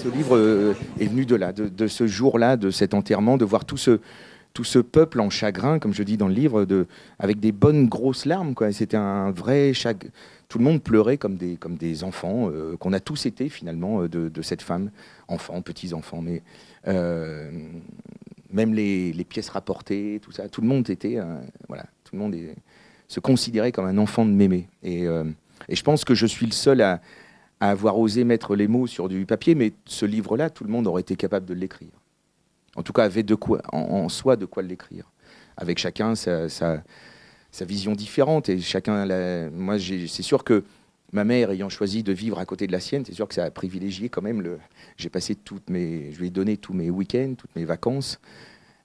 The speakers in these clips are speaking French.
ce livre est venu de là, de ce jour-là, de cet enterrement, de voir tout ce peuple en chagrin, comme je dis dans le livre, avec des bonnes grosses larmes, quoi. C'était un vrai chagrin. Tout le monde pleurait comme des enfants, qu'on a tous été finalement de cette femme, enfants, petits-enfants, mais même les pièces rapportées, tout ça, tout le monde était, voilà, tout le monde se considérait comme un enfant de Mémé. Et je pense que je suis le seul à avoir osé mettre les mots sur du papier, mais ce livre-là, tout le monde aurait été capable de l'écrire. En tout cas, avait de quoi, en soi de quoi l'écrire. Avec chacun sa vision différente. Et chacun, moi, c'est sûr que ma mère ayant choisi de vivre à côté de la sienne, c'est sûr que ça a privilégié quand même j'ai passé je lui ai donné tous mes week-ends, toutes mes vacances.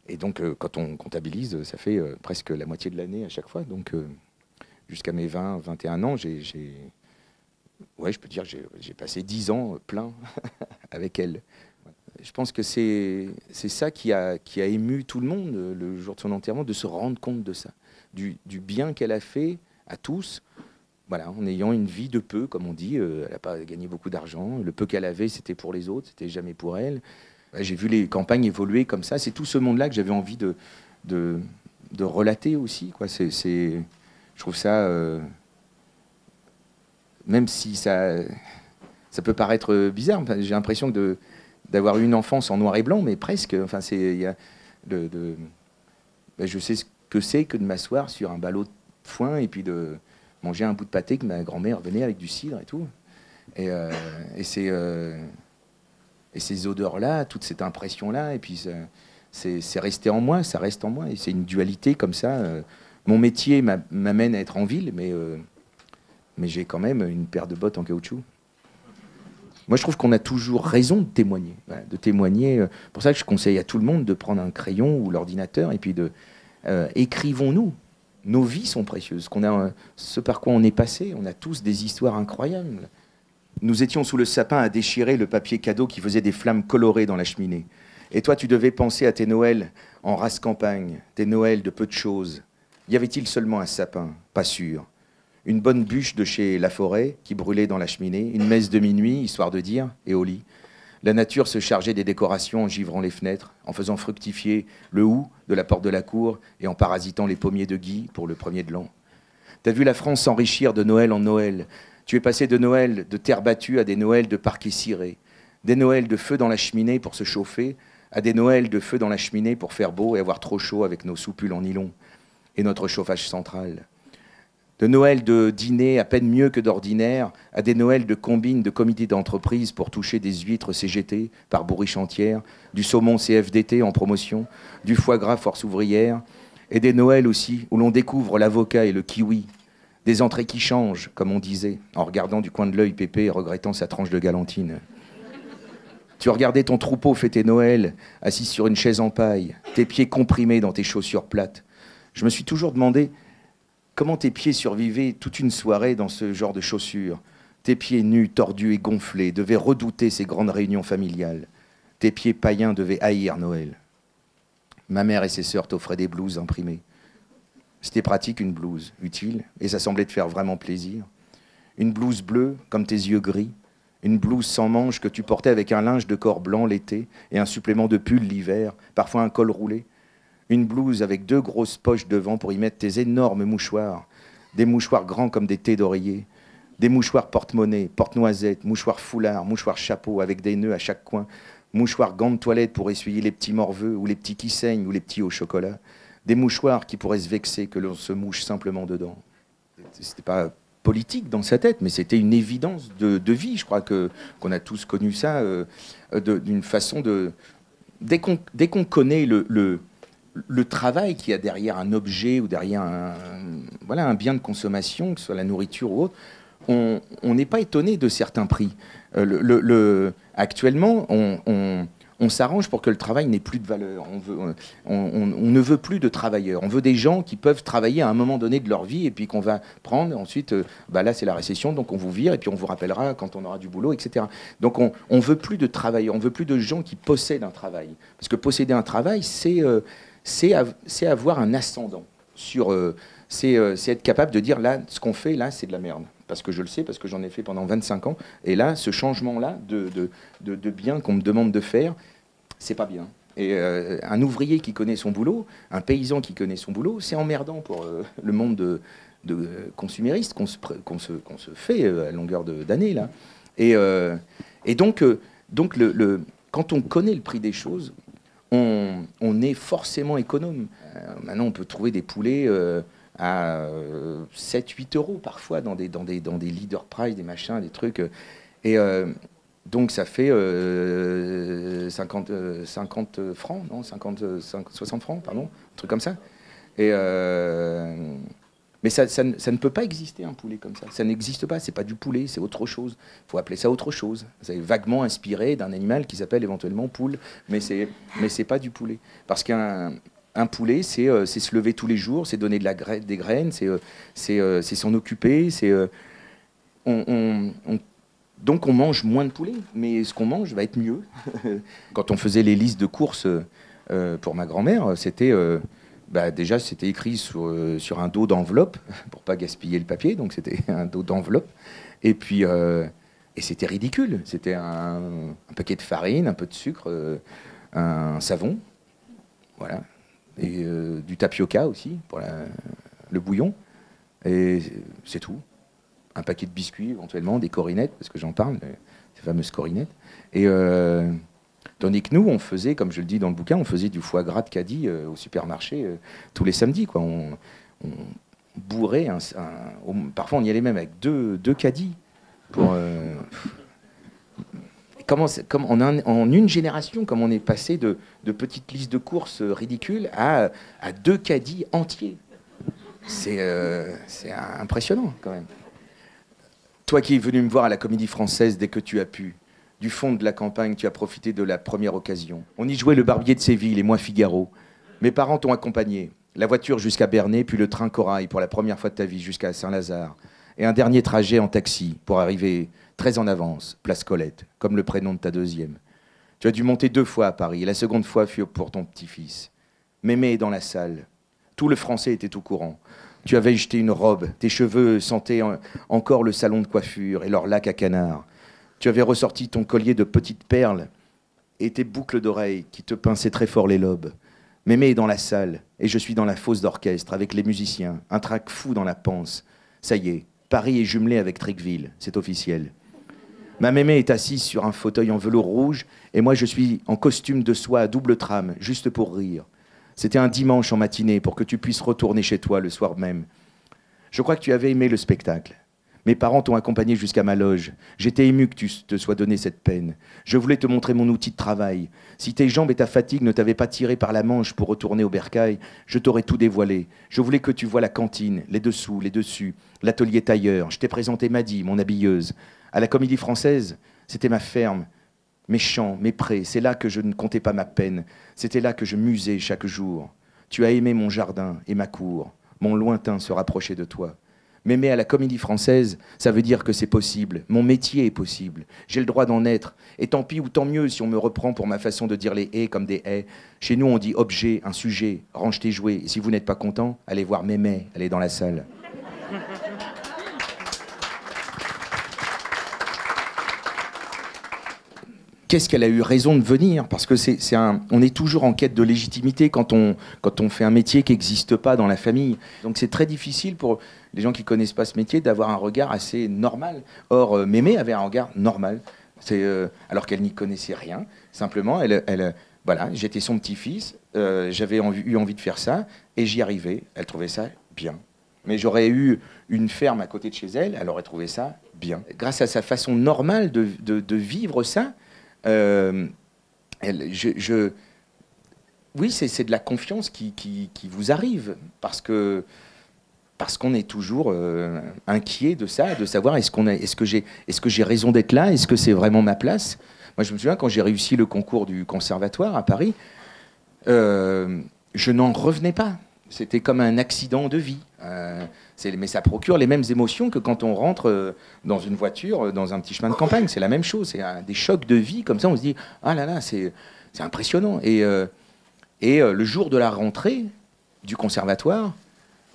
Et donc, quand on comptabilise, ça fait presque la moitié de l'année à chaque fois. Donc, jusqu'à mes 20, 21 ans, ouais, je peux dire, j'ai passé 10 ans plein avec elle. Je pense que c'est ça qui a ému tout le monde le jour de son enterrement, de se rendre compte de ça, du bien qu'elle a fait à tous, voilà, en ayant une vie de peu, comme on dit. Elle n'a pas gagné beaucoup d'argent. Le peu qu'elle avait, c'était pour les autres, c'était jamais pour elle. Ouais, j'ai vu les campagnes évoluer comme ça. C'est tout ce monde-là que j'avais envie de relater aussi, quoi. Je trouve ça, même si ça peut paraître bizarre, enfin, j'ai l'impression d'avoir eu une enfance en noir et blanc, mais presque. Enfin, je sais ce que c'est que de m'asseoir sur un ballot de foin et puis de manger un bout de pâté que ma grand-mère venait avec du cidre et tout. Et ces odeurs-là, toute cette impression-là, et puis c'est resté en moi, ça reste en moi. Et c'est une dualité comme ça. Mon métier m'amène à être en ville, mais j'ai quand même une paire de bottes en caoutchouc. Moi, je trouve qu'on a toujours raison de témoigner. Voilà, de témoigner. C'est pour ça que je conseille à tout le monde de prendre un crayon ou l'ordinateur et puis écrivons-nous. Nos vies sont précieuses. Ce par quoi on est passé, on a tous des histoires incroyables. Nous étions sous le sapin à déchirer le papier cadeau qui faisait des flammes colorées dans la cheminée. Et toi, tu devais penser à tes Noëls en race campagne, tes Noëls de peu de choses. Y avait-il seulement un sapin? Pas sûr. Une bonne bûche de chez Laforêt qui brûlait dans la cheminée, une messe de minuit, histoire de dire, et au lit. La nature se chargeait des décorations en givrant les fenêtres, en faisant fructifier le hou de la porte de la cour et en parasitant les pommiers de gui pour le premier de l'an. T'as vu la France s'enrichir de Noël en Noël. Tu es passé de Noël de terre battue à des Noëls de parquet ciré, des Noëls de feu dans la cheminée pour se chauffer, à des Noëls de feu dans la cheminée pour faire beau et avoir trop chaud avec nos soupules en nylon et notre chauffage central. De Noël de dîner à peine mieux que d'ordinaire, à des Noëls de combines de comités d'entreprise pour toucher des huîtres CGT par bourriche entière, du saumon CFDT en promotion, du foie gras force ouvrière, et des Noëls aussi où l'on découvre l'avocat et le kiwi, des entrées qui changent, comme on disait, en regardant du coin de l'œil Pépé et regrettant sa tranche de galantine. Tu regardais ton troupeau fêter Noël, assis sur une chaise en paille, tes pieds comprimés dans tes chaussures plates. Je me suis toujours demandé comment tes pieds survivaient toute une soirée dans ce genre de chaussures. Tes pieds nus, tordus et gonflés, devaient redouter ces grandes réunions familiales. Tes pieds païens devaient haïr Noël. Ma mère et ses sœurs t'offraient des blouses imprimées. C'était pratique, une blouse, utile, et ça semblait te faire vraiment plaisir. Une blouse bleue, comme tes yeux gris. Une blouse sans manches que tu portais avec un linge de corps blanc l'été et un supplément de pull l'hiver, parfois un col roulé. Une blouse avec 2 grosses poches devant pour y mettre tes énormes mouchoirs. Des mouchoirs grands comme des thés d'oreiller. Des mouchoirs porte-monnaie, porte-noisettes, mouchoirs foulards, mouchoirs chapeau avec des nœuds à chaque coin. Mouchoirs gants de toilette pour essuyer les petits morveux ou les petits qui saignent ou les petits au chocolat. Des mouchoirs qui pourraient se vexer que l'on se mouche simplement dedans. C'était pas politique dans sa tête, mais c'était une évidence de vie. Je crois qu'on a tous connu ça d'une façon de... Dès qu'on connaît le travail qu'il y a derrière un objet ou derrière un bien de consommation, que ce soit la nourriture ou autre, on n'est pas étonné de certains prix. Actuellement, on s'arrange pour que le travail n'ait plus de valeur. On ne veut plus de travailleurs. On veut des gens qui peuvent travailler à un moment donné de leur vie et puis qu'on va prendre ensuite, là c'est la récession, donc on vous vire et puis on vous rappellera quand on aura du boulot, etc. Donc on ne veut plus de travailleurs, on ne veut plus de gens qui possèdent un travail. Parce que posséder un travail, c'est avoir un ascendant. C'est être capable de dire, là, ce qu'on fait, là, c'est de la merde. parce que je le sais, parce que j'en ai fait pendant 25 ans. Et là, ce changement-là de bien qu'on me demande de faire, c'est pas bien. Et un ouvrier qui connaît son boulot, un paysan qui connaît son boulot, c'est emmerdant pour le monde de consumériste qu'on se fait à longueur d'année, là. Et donc, quand on connaît le prix des choses, on est forcément économe. Maintenant, on peut trouver des poulets à 7-8 euros parfois dans des leader price, des machins, des trucs. Et donc ça fait 50 francs, non 60 francs, pardon, un truc comme ça. Et mais ça ne peut pas exister un poulet comme ça. Ça n'existe pas. C'est pas du poulet, c'est autre chose. Il faut appeler ça autre chose. C'est vaguement inspiré d'un animal qui s'appelle éventuellement poule, mais c'est pas du poulet. Parce qu'un poulet, c'est se lever tous les jours, c'est donner des graines, c'est s'en occuper, donc on mange moins de poulet, mais ce qu'on mange va être mieux. Quand on faisait les listes de courses pour ma grand-mère, c'était déjà c'était écrit sur un dos d'enveloppe pour pas gaspiller le papier, donc c'était un dos d'enveloppe. Et puis et c'était ridicule. C'était un paquet de farine, un peu de sucre, un savon, voilà, et du tapioca aussi pour le bouillon. Et c'est tout. Un paquet de biscuits éventuellement, des corinettes, parce que j'en parle, ces fameuses corinettes. Et tandis que nous, on faisait, comme je le dis dans le bouquin, on faisait du foie gras de caddie au supermarché tous les samedis, quoi. On bourrait parfois on y allait même avec deux caddies pour en une génération, comme on est passé de petites listes de courses ridicules à 2 caddies entiers. C'est impressionnant quand même. Toi qui es venu me voir à la Comédie Française dès que tu as pu, du fond de la campagne, tu as profité de la première occasion. On y jouait Le Barbier de Séville et moi Figaro. Mes parents t'ont accompagné. La voiture jusqu'à Bernay, puis le train Corail pour la première fois de ta vie jusqu'à Saint-Lazare. Et un dernier trajet en taxi pour arriver très en avance, place Colette, comme le prénom de ta deuxième. Tu as dû monter 2 fois à Paris et la seconde fois fut pour ton petit-fils. Mémé est dans la salle. Tout le français était au courant. Tu avais jeté une robe, tes cheveux sentaient encore le salon de coiffure et leur lac à canard. Tu avais ressorti ton collier de petites perles et tes boucles d'oreilles qui te pinçaient très fort les lobes. Mémé est dans la salle et je suis dans la fosse d'orchestre avec les musiciens, un trac fou dans la panse. Ça y est, Paris est jumelé avec Triqueville, c'est officiel. Ma mémé est assise sur un fauteuil en velours rouge et moi je suis en costume de soie à double trame, juste pour rire. C'était un dimanche en matinée pour que tu puisses retourner chez toi le soir même. Je crois que tu avais aimé le spectacle. Mes parents t'ont accompagné jusqu'à ma loge. J'étais ému que tu te sois donné cette peine. Je voulais te montrer mon outil de travail. Si tes jambes et ta fatigue ne t'avaient pas tiré par la manche pour retourner au bercail, je t'aurais tout dévoilé. Je voulais que tu vois la cantine, les dessous, les dessus, l'atelier tailleur. Je t'ai présenté Maddy, mon habilleuse. À la Comédie Française, c'était ma ferme. Mes champs, mes prés, c'est là que je ne comptais pas ma peine. C'était là que je musais chaque jour. Tu as aimé mon jardin et ma cour. Mon lointain se rapprochait de toi. M'aimer à la Comédie Française, ça veut dire que c'est possible. Mon métier est possible. J'ai le droit d'en être. Et tant pis ou tant mieux si on me reprend pour ma façon de dire les haies comme des haies. Chez nous, on dit objet, un sujet. Range tes jouets. Et si vous n'êtes pas content, allez voir Mémé. Elle est dans la salle. Qu'est-ce qu'elle a eu raison de venir? Parce que on est toujours en quête de légitimité quand on fait un métier qui n'existe pas dans la famille. Donc c'est très difficile pour les gens qui ne connaissent pas ce métier d'avoir un regard assez normal. Or, Mémé avait un regard normal, alors qu'elle n'y connaissait rien. Simplement, voilà, j'étais son petit-fils, j'avais eu envie de faire ça, et j'y arrivais. Elle trouvait ça bien. Mais j'aurais eu une ferme à côté de chez elle, elle aurait trouvé ça bien. Grâce à sa façon normale de vivre ça, oui, c'est de la confiance qui vous arrive parce qu'on est toujours inquiet de ça, de savoir est-ce que j'ai raison d'être là, est-ce que c'est vraiment ma place. Moi, je me souviens quand j'ai réussi le concours du conservatoire à Paris, je n'en revenais pas. C'était comme un accident de vie. Mais ça procure les mêmes émotions que quand on rentre dans une voiture, dans un petit chemin de campagne. C'est la même chose. C'est des chocs de vie comme ça. On se dit ah là là, c'est impressionnant. Et le jour de la rentrée du conservatoire,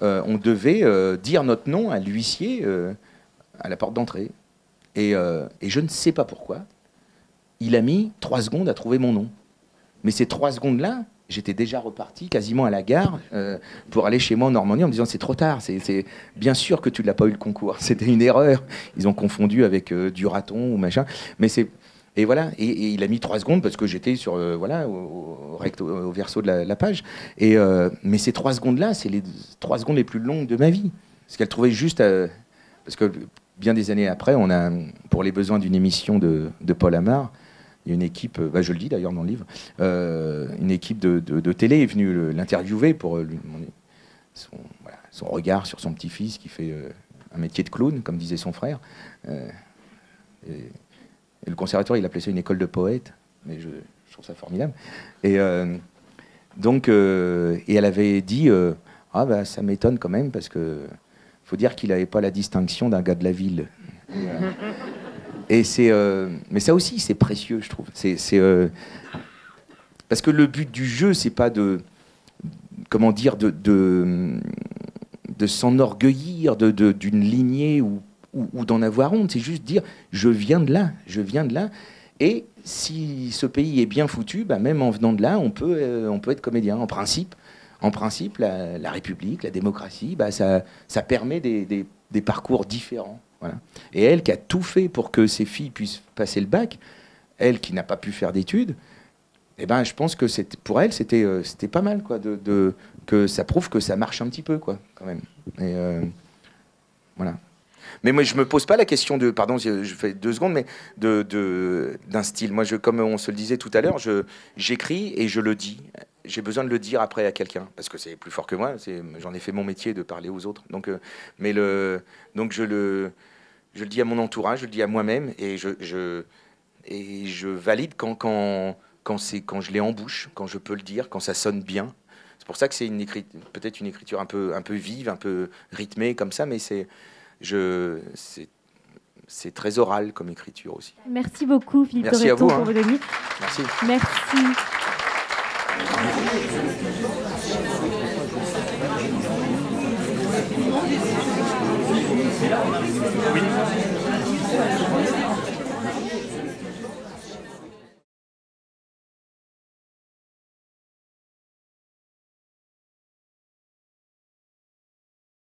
on devait dire notre nom à l'huissier à la porte d'entrée. Et je ne sais pas pourquoi, il a mis 3 secondes à trouver mon nom. Mais ces 3 secondes-là, j'étais déjà reparti quasiment à la gare pour aller chez moi en Normandie en me disant c'est trop tard, c'est bien sûr que tu ne l'as pas eu le concours, c'était une erreur. Ils ont confondu avec du raton ou machin. Mais c'est... Et voilà, et il a mis 3 secondes parce que j'étais sur voilà au verso de la page. Mais ces 3 secondes-là, c'est les 3 secondes les plus longues de ma vie. Parce qu'elle trouvait juste... parce que bien des années après, on a, pour les besoins d'une émission de Paul Amar, il y a une équipe, je le dis d'ailleurs dans le livre, une équipe de télé est venue l'interviewer pour son regard sur son petit-fils qui fait un métier de clown, comme disait son frère. Et le conservatoire, il appelait ça une école de poètes, mais je trouve ça formidable. Et elle avait dit ça m'étonne quand même, parce que faut dire qu'il n'avait pas la distinction d'un gars de la ville. Et mais ça aussi, c'est précieux, je trouve. Parce que le but du jeu, c'est pas de s'enorgueillir d'une lignée ou d'en avoir honte. C'est juste dire, je viens de là. Et si ce pays est bien foutu, même en venant de là, on peut être comédien. En principe, la République, la démocratie, ça permet des parcours différents. Voilà. Et elle qui a tout fait pour que ses filles puissent passer le bac, elle qui n'a pas pu faire d'études, je pense que pour elle, c'était pas mal, quoi, que ça prouve que ça marche un petit peu, quoi, quand même. Et voilà. Mais moi, je me pose pas la question de, pardon, je fais 2 secondes, mais d'un style. Moi, comme on se le disait tout à l'heure, j'écris et je le dis. J'ai besoin de le dire après à quelqu'un, parce que c'est plus fort que moi. J'en ai fait mon métier de parler aux autres. Donc je le dis à mon entourage, je le dis à moi-même, et je valide quand je l'ai en bouche, quand je peux le dire, quand ça sonne bien. C'est pour ça que c'est peut-être une écriture un peu vive, un peu rythmée comme ça, mais c'est très oral comme écriture aussi. Merci beaucoup, Philippe Merci Torreton, à vous, pour vos amis. Merci. Merci.